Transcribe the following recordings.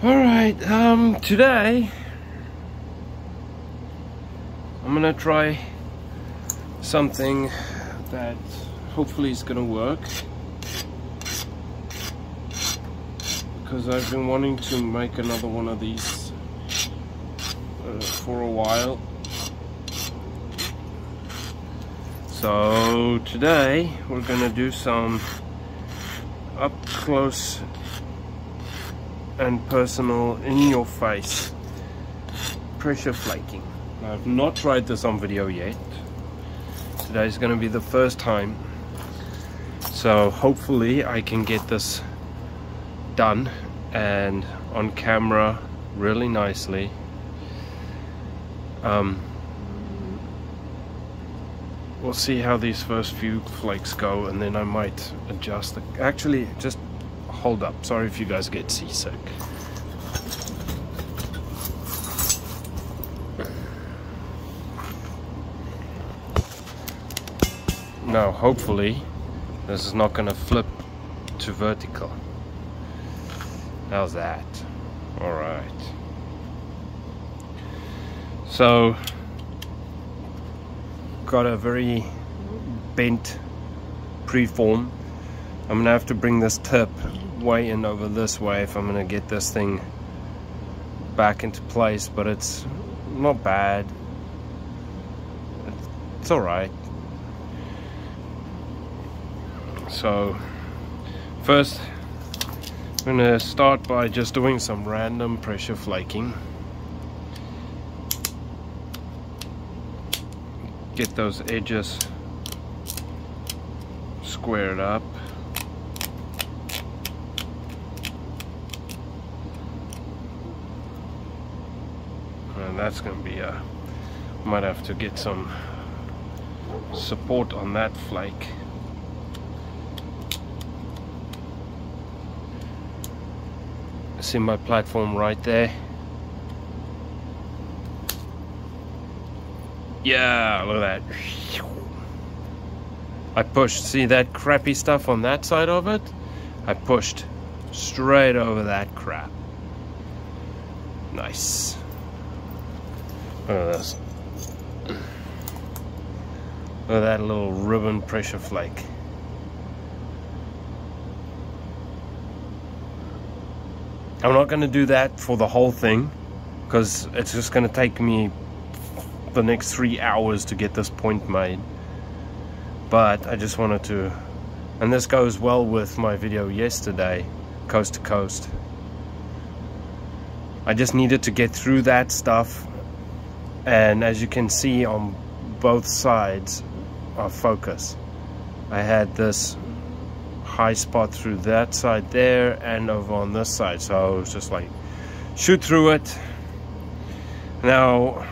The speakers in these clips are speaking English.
Alright, today I'm gonna try something that hopefully is gonna work, because I've been wanting to make another one of these for a while. So today we're gonna do some up close and personal, in your face pressure flaking. I've not tried this on video yet. Today's gonna be the first time, so hopefully I can get this done and on camera really nicely. We'll see how these first few flakes go, and then I might adjust the... Actually, just hold up. Sorry if you guys get seasick. Now, hopefully, this is not going to flip to vertical. How's that? Alright. So, got a very bent preform. I'm gonna have to bring this tip way in over this way if I'm gonna get this thing back into place, but it's not bad. It's alright. So first I'm gonna start by just doing some random pressure flaking. Get those edges squared up. And that's going to be a... might have to get some support on that flake. See my platform right there? Yeah, look at that. I pushed, see that crappy stuff on that side of it? I pushed straight over that crap. Nice. Look at this. Look at that little ribbon pressure flake. I'm not going to do that for the whole thing, because it's just going to take me the next 3 hours to get this point made. But I just wanted to, and this goes well with my video yesterday, coast to coast. I just needed to get through that stuff, and as you can see on both sides of focus, I had this high spot through that side there and over on this side, so I was just like, shoot through it. Now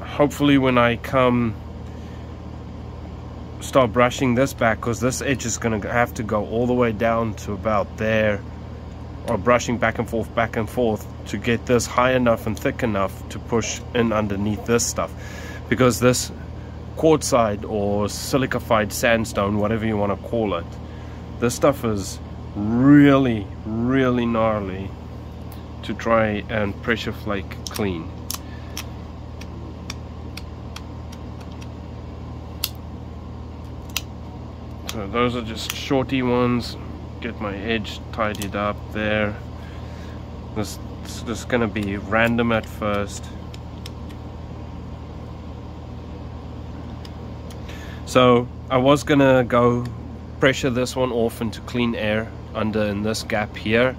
hopefully when I start brushing this back, because this edge is going to have to go all the way down to about there, or brushing back and forth to get this high enough and thick enough to push in underneath this stuff, because this quartzite or silicified sandstone, whatever you want to call it, this stuff is really gnarly to try and pressure flake clean. So those are just shorty ones. Get my edge tidied up there. This is going to be random at first. So I was going to go pressure this one off into clean air under in this gap here,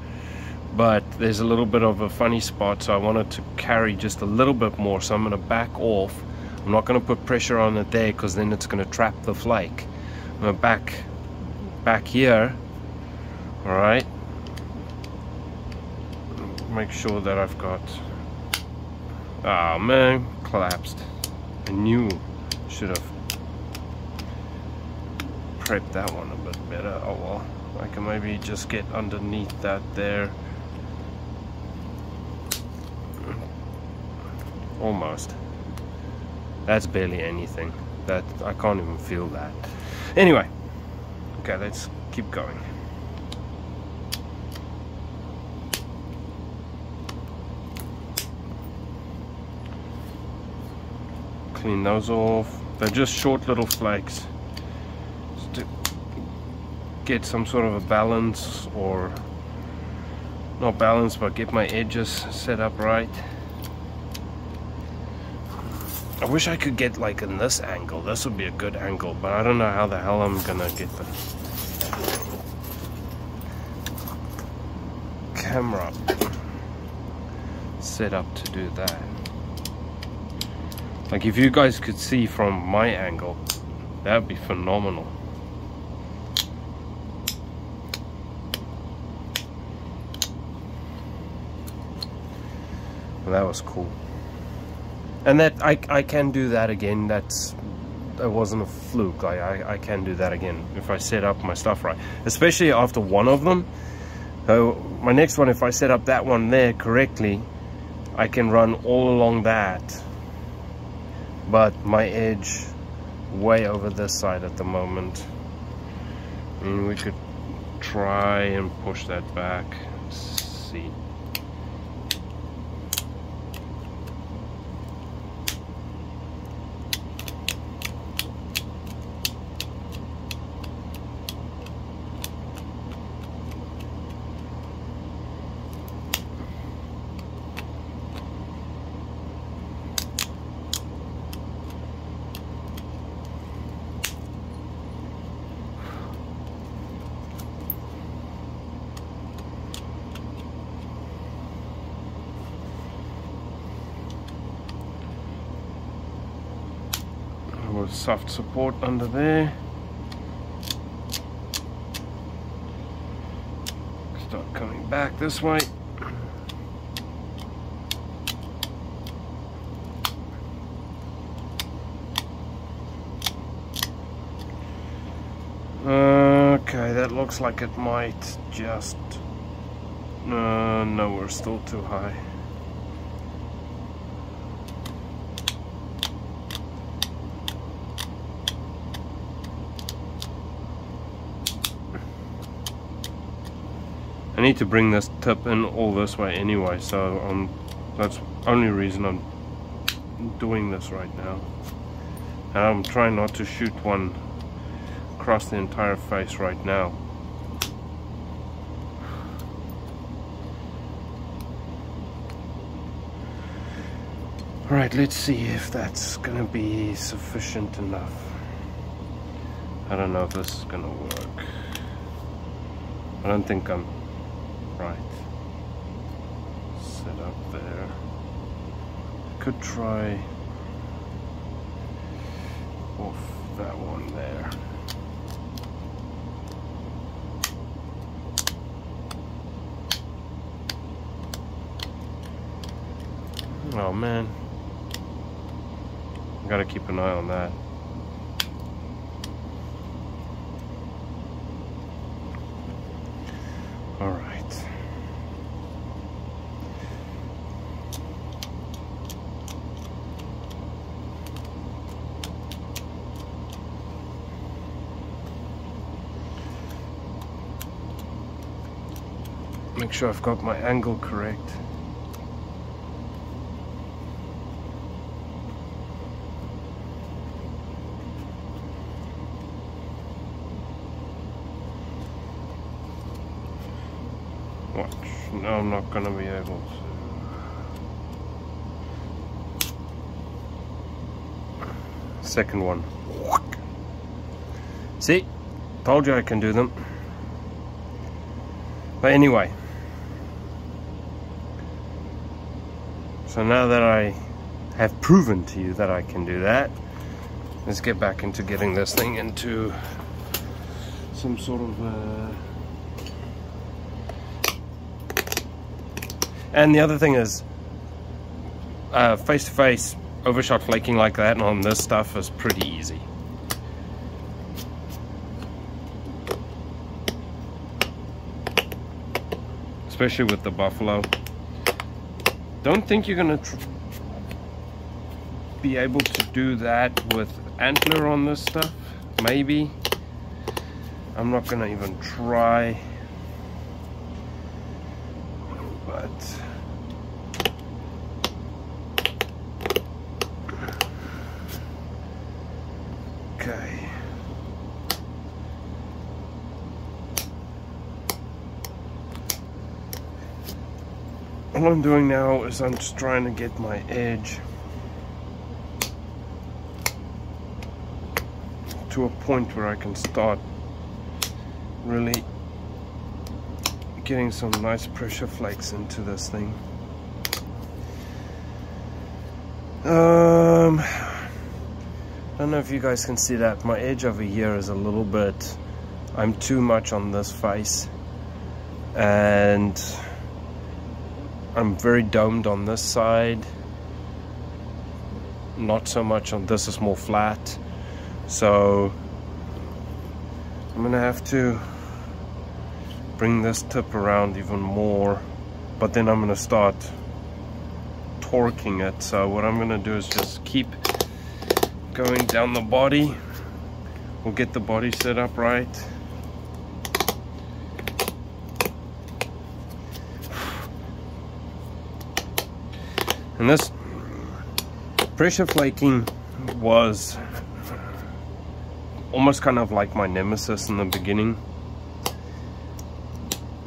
but there's a little bit of a funny spot, so I wanted to carry just a little bit more, so I'm going to back off. I'm not going to put pressure on it there, because then it's going to trap the flake. I'm going to back here. Alright, make sure that I've got... oh man, collapsed. I knew should have prepped that one a bit better. Oh well, I can maybe just get underneath that there. Almost. That's barely anything. That I can't even feel that. Anyway, okay, let's keep going. clean those off. They're just short little flakes, just to get some sort of a balance, or not balance, but get my edges set up right. I wish I could get like in this angle. This would be a good angle, but I don't know how the hell I'm gonna get the camera set up to do that. Like if you guys could see from my angle, that would be phenomenal. Well, that was cool. And that I can do that again. That wasn't a fluke. I can do that again if I set up my stuff right, especially after one of them. So my next one, if I set up that one there correctly, I can run all along that, but my edge way over this side at the moment. And we could try and push that back. Let's see. With soft support under there. Start coming back this way. Okay, that looks like it might just... no, we're still too high. I need to bring this tip in all this way anyway, so that's the only reason I'm doing this right now. And I'm trying not to shoot one across the entire face right now. Alright, let's see if that's gonna be sufficient enough. I don't know if this is gonna work. I don't think I'm right. Set up there. Could try off that one there. Oh man, gotta keep an eye on that. All right. Make sure I've got my angle correct. Watch. No, I'm not gonna be able to. Second one. See? Told you I can do them. But anyway. So now that I have proven to you that I can do that, let's get back into getting this thing into some sort of and the other thing is face-to-face overshot flaking like that on this stuff is pretty easy. Especially with the Buffalo. Don't think you're gonna be able to do that with antler on this stuff. Maybe. I'm not gonna even try. But all I'm doing now is I'm just trying to get my edge to a point where I can start really getting some nice pressure flakes into this thing. I don't know if you guys can see that. My edge over here is a little bit, I'm too much on this face, and I'm very domed on this side, not so much on this, is more flat. So I'm gonna have to bring this tip around even more, but then I'm gonna start torquing it. So what I'm gonna do is just keep going down the body. We'll get the body set up right. And this pressure flaking was almost kind of like my nemesis in the beginning.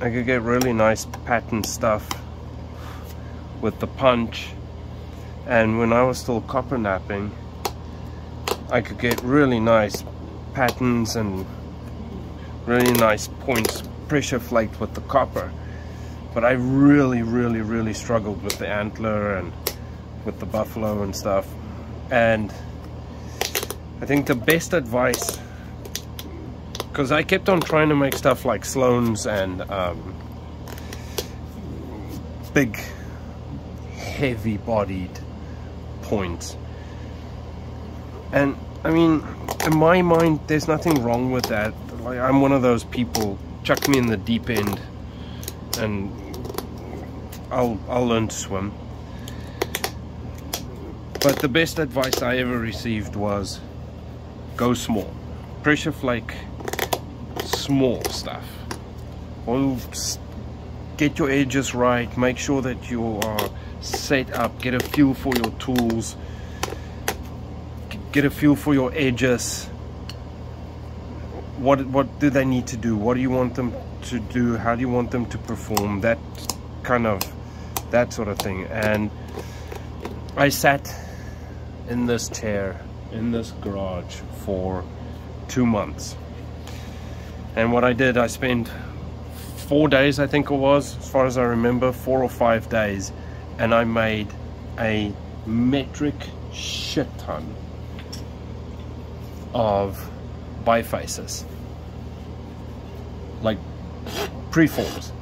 I could get really nice pattern stuff with the punch, and when I was still copper napping, I could get really nice patterns and really nice points pressure flaked with the copper. But I really struggled with the antler and with the buffalo and stuff. And I think the best advice, because I kept on trying to make stuff like Sloan's and big heavy bodied points, and I mean, in my mind there's nothing wrong with that. Like, I'm one of those people, chuck me in the deep end and I'll learn to swim. But the best advice I ever received was go small, pressure flake small stuff. Or get your edges right, make sure that you are set up, get a feel for your tools, get a feel for your edges. What do they need to do? What do you want them to do? How do you want them to perform? That sort of thing. And I sat in this chair in this garage for 2 months, and what I did, I spent 4 days, I think it was, as far as I remember, 4 or 5 days, and I made a metric shit ton of bifaces, like preforms,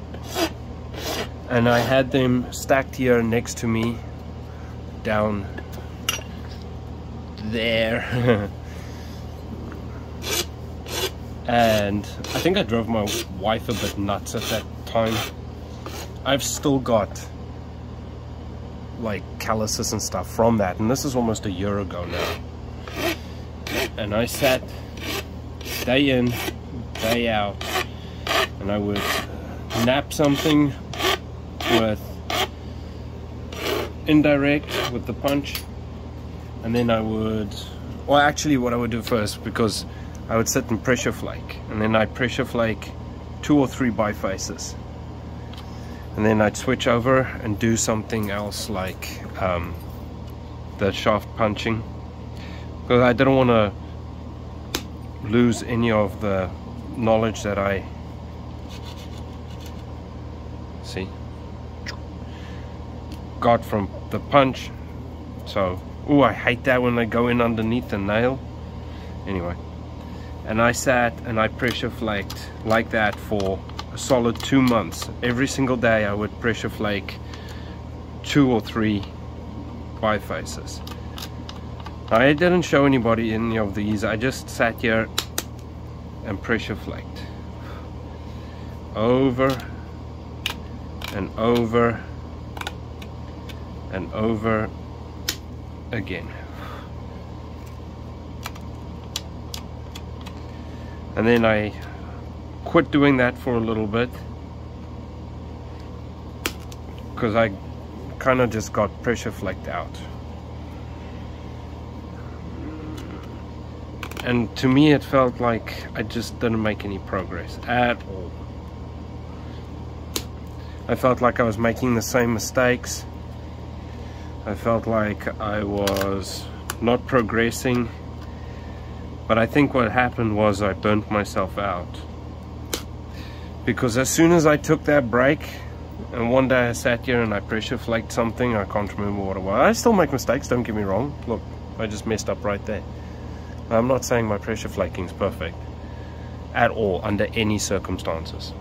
and I had them stacked here next to me down there. And I think I drove my wife a bit nuts at that time. I've still got like calluses and stuff from that, and this is almost a year ago now. And I sat day in, day out, and I would nap something with indirect with the punch, and then I would, well, actually what I would do first, because I would sit and pressure flake, and then I'd pressure flake 2 or 3 bifaces, and then I'd switch over and do something else like the shaft punching, because I didn't want to lose any of the knowledge that I got from the punch. So, ooh, I hate that when they go in underneath the nail. Anyway, and I sat and I pressure flaked like that for a solid 2 months. Every single day I would pressure flake 2 or 3 bifaces. I didn't show anybody any of these. I just sat here and pressure flaked over and over and over again. And then I quit doing that for a little bit, because I kind of just got pressure flaked out. And to me it felt like I just didn't make any progress at all. I felt like I was making the same mistakes. I felt like I was not progressing. But I think what happened was I burnt myself out. Because as soon as I took that break, and one day I sat here and I pressure flaked something, I can't remember what it was. I still make mistakes, don't get me wrong. Look, I just messed up right there. I'm not saying my pressure flaking is perfect at all, under any circumstances.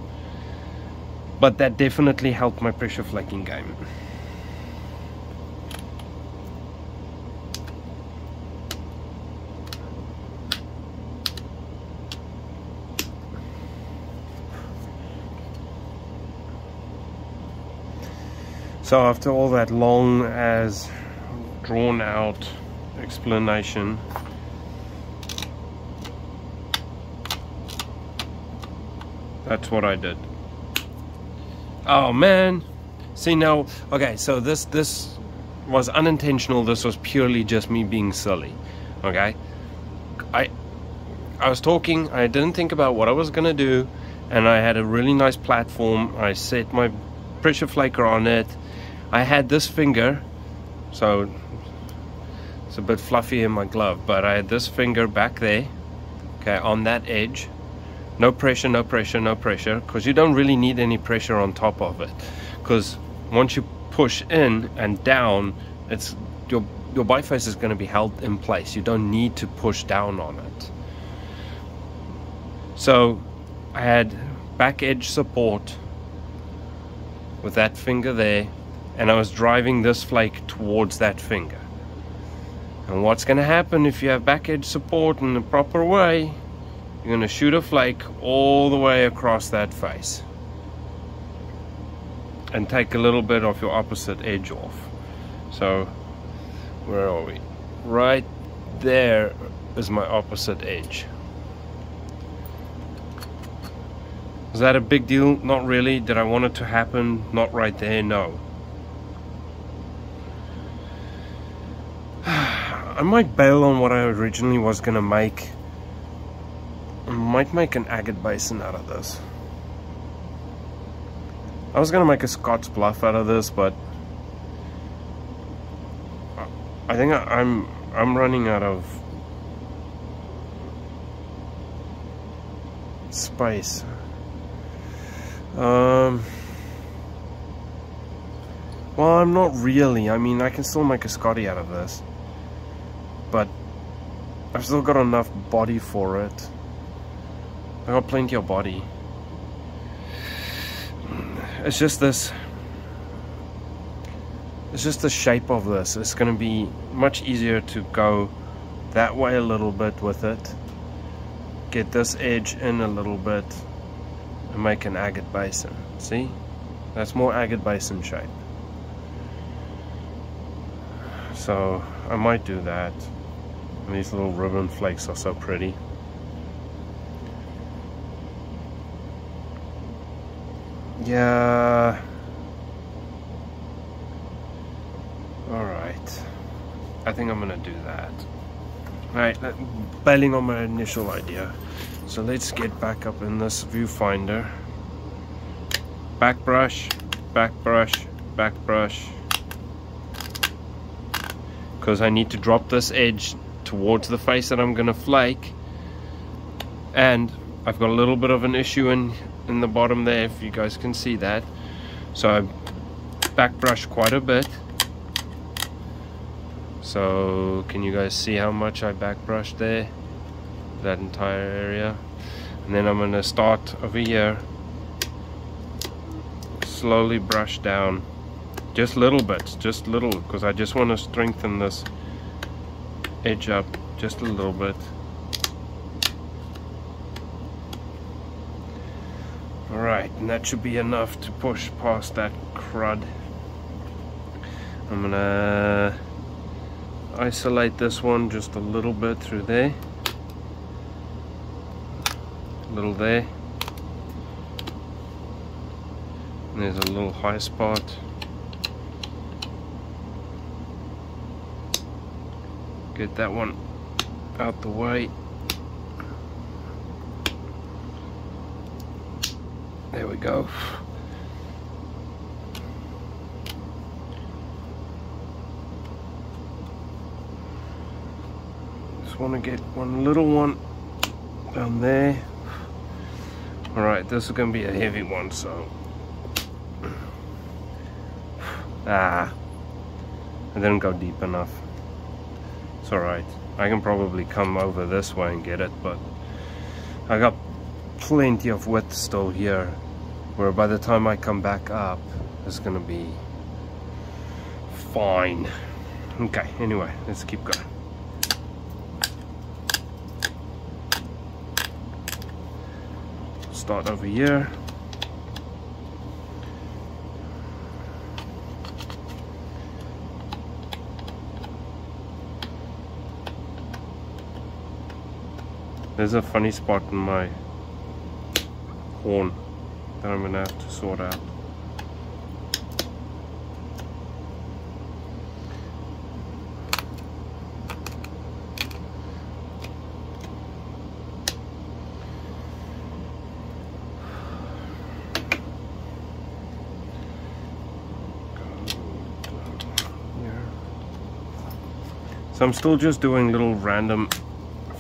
But that definitely helped my pressure flaking game. So after all that long as drawn out explanation, that's what I did. Oh man, see now, okay, so this was unintentional. This was purely just me being silly. Okay, I was talking, I didn't think about what I was gonna do, and I had a really nice platform. I set my pressure flaker on it. I had this finger, so it's a bit fluffy in my glove, but I had this finger back there, okay, on that edge. No pressure, no pressure, no pressure, because you don't really need any pressure on top of it, because once you push in and down, it's your biface is going to be held in place. You don't need to push down on it. So I had back edge support with that finger there, and I was driving this flake towards that finger. And what's going to happen if you have back edge support in the proper way, you're going to shoot a flake all the way across that face and take a little bit of your opposite edge off. So where are we? Right there is my opposite edge. Is that a big deal? Not really. Did I want it to happen? Not right there, no. I might bail on what I originally was gonna make. I might make an agate basin out of this. I was gonna make a Scott's Bluff out of this, but I think I'm running out of space. Well, I'm not really. I mean, I can still make a Scotty out of this, but I've still got enough body for it. I got plenty of body. It's just this. It's just the shape of this. It's going to be much easier to go that way a little bit with it. Get this edge in a little bit and make an agate basin. See? That's more agate basin shape. So I might do that. And these little ribbon flakes are so pretty. Yeah. Alright. I think I'm gonna do that. Alright, bailing on my initial idea. So let's get back up in this viewfinder. Back brush, back brush, back brush. Because I need to drop this edge towards the face that I'm gonna flake. And I've got a little bit of an issue in the bottom there, if you guys can see that. So I back brush quite a bit. So can you guys see how much I back brushed there? That entire area. And then I'm going to start over here, slowly brush down, just little bits, just little, because I just want to strengthen this edge up just a little bit. Alright, and that should be enough to push past that crud. I'm gonna isolate this one just a little bit through there, a little there, and there's a little high spot. Get that one out the way. There we go. just want to get one little one down there. Alright, this is going to be a heavy one, so I didn't go deep enough. It's alright, I can probably come over this way and get it, but I got plenty of width still here, where by the time I come back up it's gonna be fine. Okay, anyway, let's keep going. Start over here. There's a funny spot in my horn that I'm gonna have to sort out. So I'm still just doing little random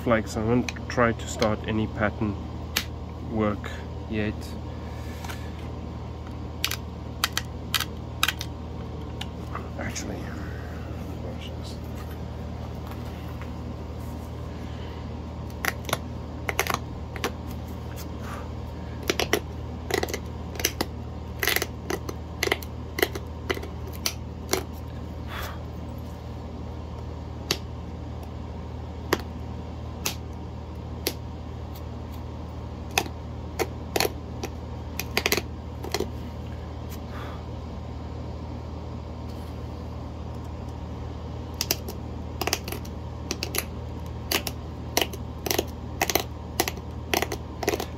flakes. I haven't tried to start any pattern work yet. Actually, watch this.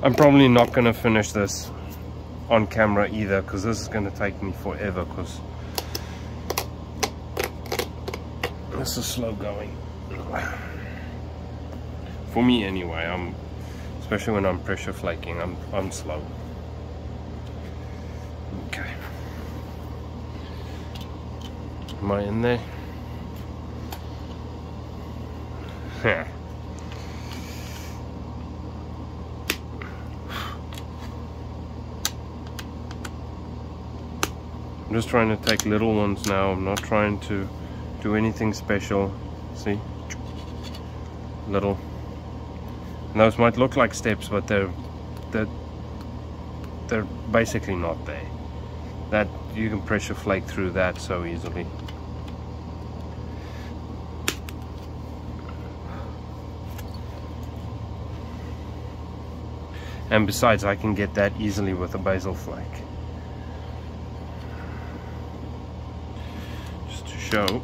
I'm probably not going to finish this on camera either, because this is going to take me forever, because this is slow going. For me anyway, especially when I'm pressure flaking, I'm slow. Okay. Am I in there? Yeah. I'm just trying to take little ones now. I'm not trying to do anything special. See? Little. And those might look like steps, but they're basically not there. That you can pressure flake through that so easily. And besides, I can get that easily with a basil flake. Show.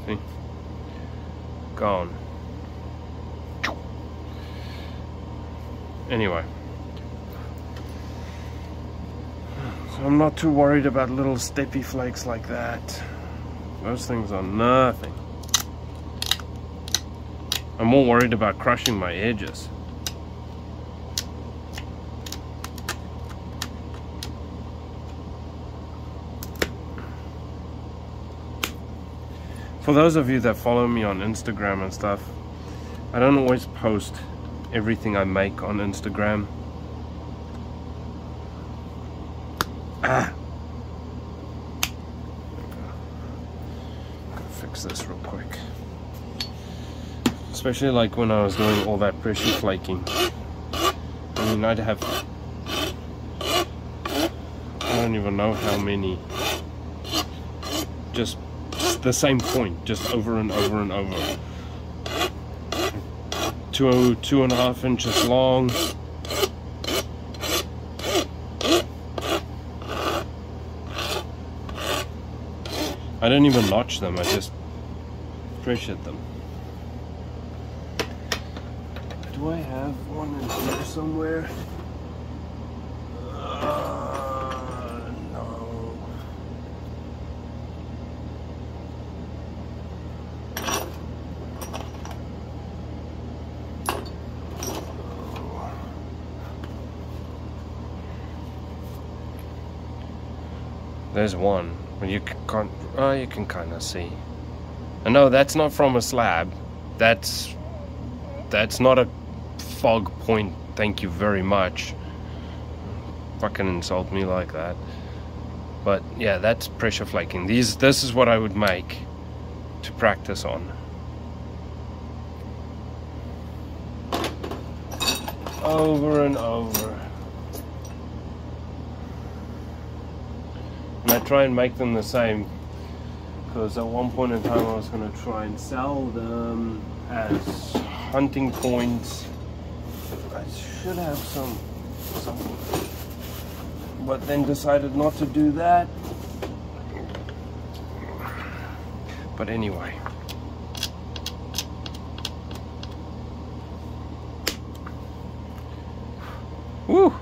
See? Gone. Anyway, so I'm not too worried about little steppy flakes like that. Those things are nothing. I'm more worried about crushing my edges. For those of you that follow me on Instagram and stuff, I don't always post everything I make on Instagram. Gotta fix this real quick. Especially like when I was doing all that pressure flaking. I mean, I'd have, I don't even know how many, just the same point, just over and over and over. 2.5 inches long. I didn't even notch them, I just pressured them. Do I have one in here somewhere? No. There's one. Well, you can't. Oh, you can kind of see. And no, that's not from a slab. That's not a fog point. Thank you very much. Fucking insult me like that. But yeah, that's pressure flaking. This is what I would make to practice on. Over and over. And I try and make them the same, because at one point in time I was going to try and sell them as hunting points. I should have some, but then decided not to do that. But anyway. Woo!